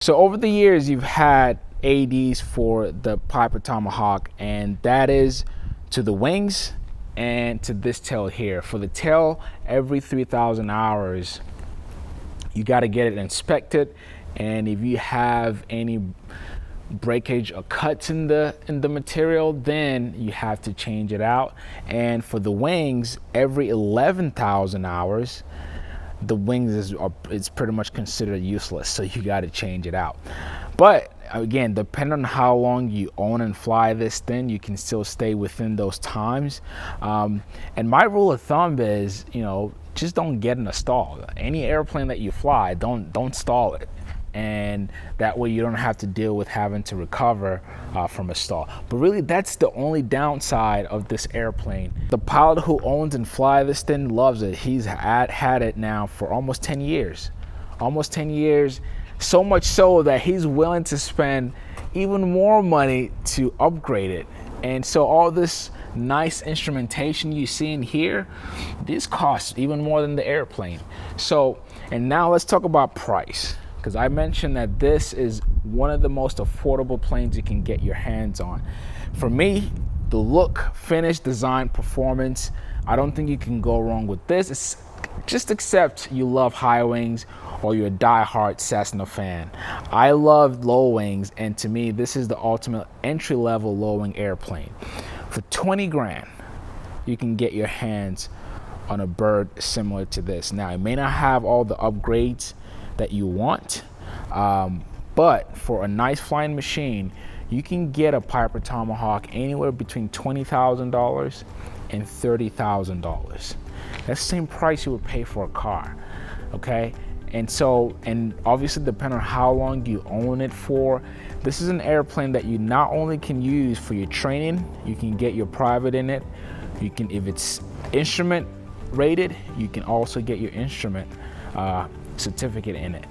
So over the years, you've had ADs for the Piper Tomahawk, and that is to the wings and to this tail here. For the tail, every 3,000 hours, you got to get it inspected, and if you have any breakage or cuts in the material, then you have to change it out. And for the wings, every 11,000 hours, the wings is pretty much considered useless, so you got to change it out. But again, depending on how long you own and fly this thing, you can still stay within those times. And my rule of thumb is, just don't get in a stall. Any airplane that you fly, don't stall it, and that way you don't have to deal with having to recover from a stall. But really, that's the only downside of this airplane. The pilot who owns and flies this thing loves it. He's had it now for almost 10 years. Almost 10 years, so much so that he's willing to spend even more money to upgrade it. And so all this nice instrumentation you see in here, this costs even more than the airplane. So, and now let's talk about price, because I mentioned that this is one of the most affordable planes you can get your hands on. For me, the look, finish, design, performance, I don't think you can go wrong with this. It's just except you love high wings or you're a die-hard Cessna fan. I love low wings, and to me, this is the ultimate entry-level low-wing airplane. For 20 grand, you can get your hands on a bird similar to this. Now, it may not have all the upgrades that you want, but for a nice flying machine, you can get a Piper Tomahawk anywhere between $20,000 and $30,000. That's the same price you would pay for a car, okay? And obviously, depending on how long you own it for, this is an airplane that you not only can use for your training, you can get your private in it. You can, if it's instrument rated, you can also get your instrument certificate in it.